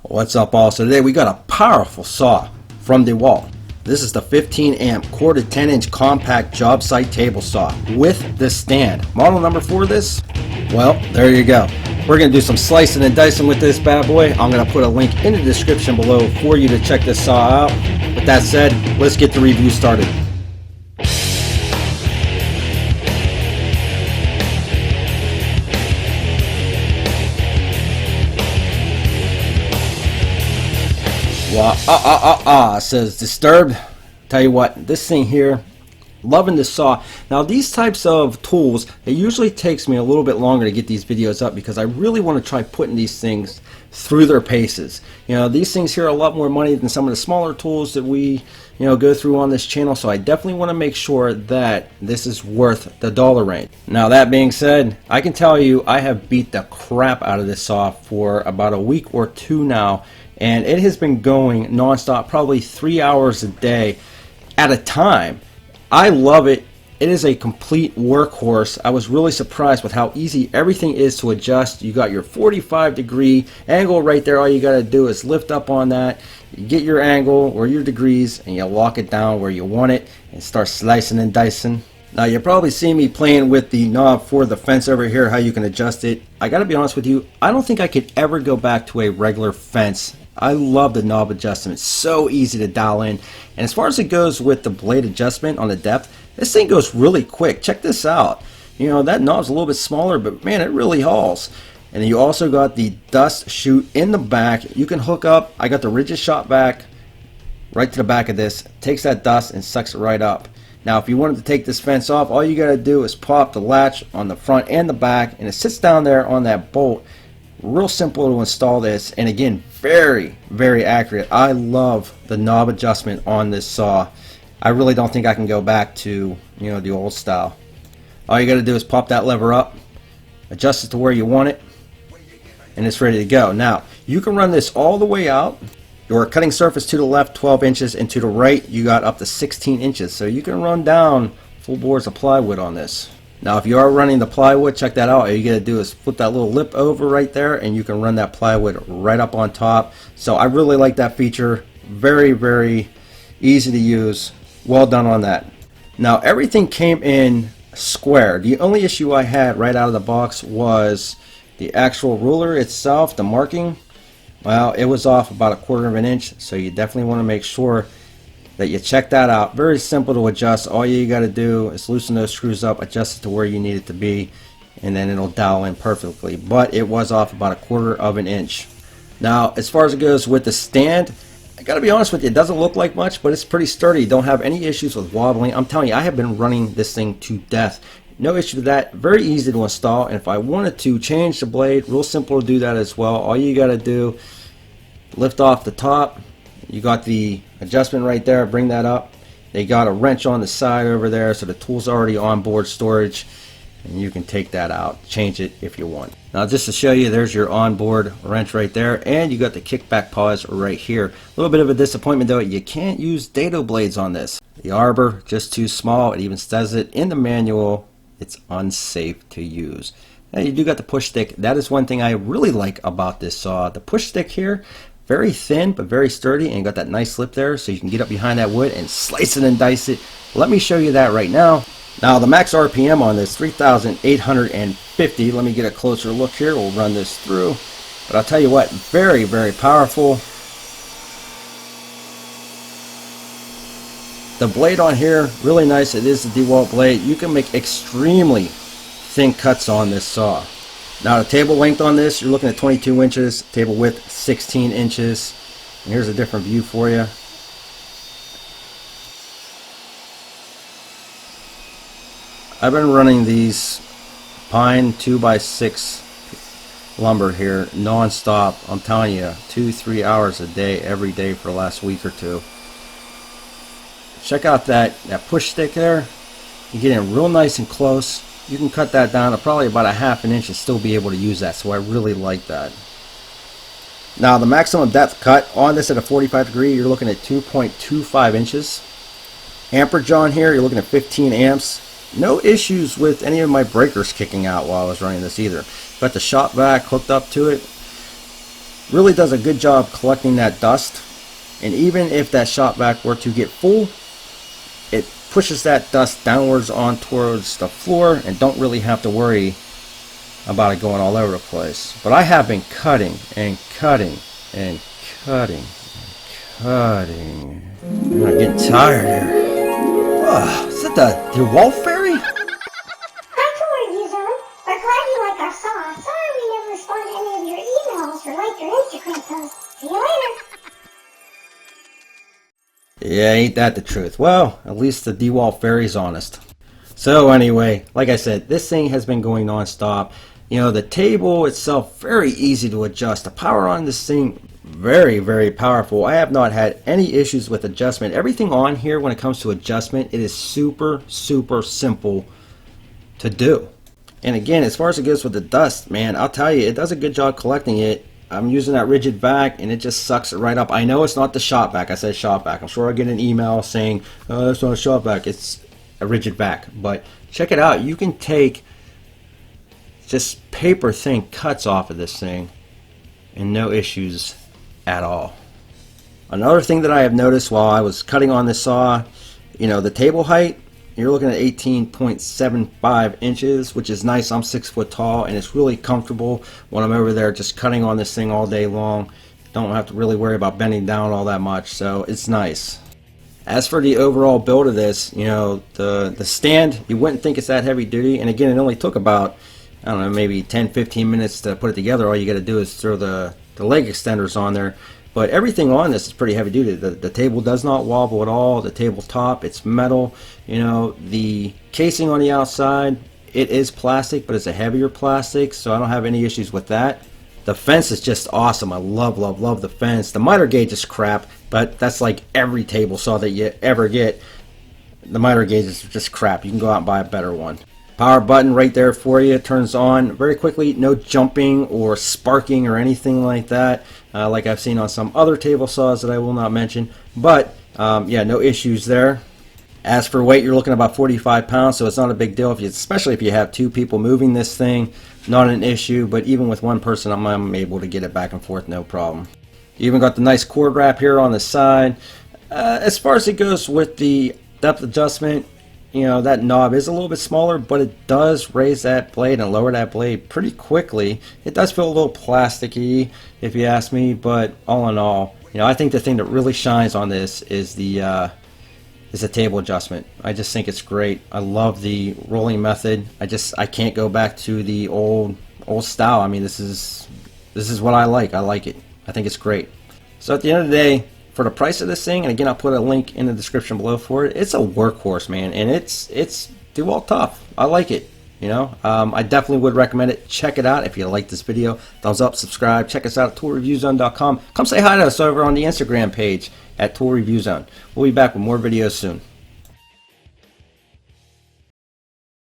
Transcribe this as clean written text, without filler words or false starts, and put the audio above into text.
What's up, all? So today we got a powerful saw from Dewalt. This is the 15 amp quarter 10-inch compact job site table saw with the stand. Model number for this? Well, there you go. We're going to do some slicing and dicing with this bad boy. I'm going to put a link in the description below for you to check this saw out. With that said, let's get the review started. Says Disturbed. Tell you what, this thing here, loving this saw. Now these types of tools, it usually takes me a little bit longer to get these videos up because I really want to try putting these things through their paces. You know, these things here are a lot more money than some of the smaller tools that we, go through on this channel, so I definitely want to make sure that this is worth the dollar range. Now that being said, I can tell you I have beat the crap out of this saw for about a week or two now, and it has been going non-stop, probably 3 hours a day at a time. I love it. It is a complete workhorse. I was really surprised with how easy everything is to adjust. You got your 45-degree angle right there. All you got to do is lift up on that. You get your angle or your degrees and you lock it down where you want it and start slicing and dicing. Now you probably see me playing with the knob for the fence over here, how you can adjust it. I gotta be honest with you, I don't think I could ever go back to a regular fence. I love the knob adjustment. It's so easy to dial in. And as far as it goes with the blade adjustment on the depth, this thing goes really quick. Check this out. You know, that knob's a little bit smaller, but man, it really hauls. And then you also got the dust chute in the back. You can hook up, I got the rigid shot back right to the back of this. Takes that dust and sucks it right up. Now if you wanted to take this fence off, all you got to do is pop the latch on the front and the back, and it sits down there on that bolt. Real simple to install this, and again, very, very accurate. I love the knob adjustment on this saw. I really don't think I can go back to, the old style. All you got to do is pop that lever up, adjust it to where you want it, and it's ready to go. Now, you can run this all the way out. Your cutting surface to the left, 12 inches, and to the right, you got up to 16 inches. So you can run down full boards of plywood on this. Now, if you are running the plywood, check that out. All you got to do is flip that little lip over right there, and you can run that plywood right up on top. So I really like that feature. Very, very easy to use. Well done on that. Now, everything came in square. The only issue I had right out of the box was the actual ruler itself, the marking. Well, it was off about 1/4 of an inch, so you definitely want to make sure that you check that out. Very simple to adjust. All you got to do is loosen those screws up, adjust it to where you need it to be, and then it'll dial in perfectly. But it was off about 1/4 of an inch. Now, as far as it goes with the stand, I got to be honest with you, it doesn't look like much, but it's pretty sturdy. Don't have any issues with wobbling. I'm telling you, I have been running this thing to death. No issue with that. Very easy to install, and if I wanted to change the blade, real simple to do that as well. All you got to do, lift off the top. You got the adjustment right there, bring that up. They got a wrench on the side over there, so the tool's already on board storage, and you can take that out, change it if you want. Now just to show you, there's your onboard wrench right there, and you got the kickback pause right here. A little bit of a disappointment though, you can't use dado blades on this. The arbor, just too small. It even says it in the manual, it's unsafe to use. Now you do got the push stick. That is one thing I really like about this saw. The push stick here, very thin but very sturdy, and you got that nice lip there so you can get up behind that wood and slice it and dice it. Let me show you that right now. Now the max RPM on this, 3,850. Let me get a closer look here. We'll run this through. But I'll tell you what, very, very powerful. The blade on here, really nice. It is the Dewalt blade. You can make extremely thin cuts on this saw. Now the table length on this, you're looking at 22 inches, table width 16 inches. And here's a different view for you. I've been running these pine 2x6 lumber here non-stop. I'm telling you, 2-3 hours a day, every day for the last week or two. Check out that push stick there. You get in real nice and close. You can cut that down to probably about 1/2 inch and still be able to use that, so I really like that. Now the maximum depth cut on this at a 45 degree, you're looking at 2.25 inches. Amperage on here, you're looking at 15 amps. No issues with any of my breakers kicking out while I was running this either. Got the shop vac hooked up to it. Really does a good job collecting that dust, and even if that shop vac were to get full, it pushes that dust downwards on towards the floor and don't really have to worry about it going all over the place. But I have been cutting and cutting and cutting and cutting. I'm getting tired here. Is that the Dewalt fairy? Hi, Tool Review Zone. We're glad you like our saw. Sorry we never respond to any of your emails or like your Instagram posts. See you later. Yeah, ain't that the truth? Well, at least the Dewalt fairy's honest. So anyway, like I said, this thing has been going non-stop. You know, the table itself, very easy to adjust. The power on this thing, very, very powerful. I have not had any issues with adjustment. Everything on here when it comes to adjustment, it is super, super simple to do. And again, as far as it goes with the dust, man, I'll tell you, it does a good job collecting it. I'm using that rigid vac and it just sucks it right up. I know it's not the shop vac. I said shop vac. I'm sure I'll get an email saying, oh, that's not a shop vac. It's a rigid vac. But check it out. You can take just paper thin cuts off of this thing and no issues at all. Another thing that I have noticed while I was cutting on this saw, you know, the table height, you're looking at 18.75 inches, which is nice. I'm 6 foot tall and it's really comfortable when I'm over there just cutting on this thing all day long. Don't have to really worry about bending down all that much, so it's nice. As for the overall build of this, you know, the stand, you wouldn't think it's that heavy duty, and again, it only took about, I don't know, maybe 10-15 minutes to put it together. All you got to do is throw the leg extenders on there. But everything on this is pretty heavy duty. The table does not wobble at all. The tabletop, it's metal. You know, the casing on the outside, it is plastic, but it's a heavier plastic, so I don't have any issues with that. The fence is just awesome. I love, love, love the fence. The miter gauge is crap, but that's like every table saw that you ever get. The miter gauge is just crap. You can go out and buy a better one. Power button right there for you. It turns on very quickly. No jumping or sparking or anything like that, like I've seen on some other table saws that I will not mention. But yeah, no issues there. As for weight, you're looking at about 45 pounds, so it's not a big deal, especially if you have two people moving this thing. Not an issue, but even with one person, I'm able to get it back and forth, no problem. You even got the nice cord wrap here on the side. As far as it goes with the depth adjustment, you know, that knob is a little bit smaller, but it does raise that blade and lower that blade pretty quickly. It does feel a little plasticky, if you ask me, but all in all, you know, I think the thing that really shines on this is the table adjustment. I just think it's great. I love the rolling method. I can't go back to the old style. I mean, this is what I like. I like it. I think it's great. So at the end of the day, for the price of this thing, and again, I'll put a link in the description below for it, it's a workhorse, man, and it's Dewalt tough. I like it, you know. I definitely would recommend it. Check it out if you like this video. Thumbs up, subscribe. Check us out at toolreviewzone.com. Come say hi to us over on the Instagram page at Tool Review Zone. We'll be back with more videos soon.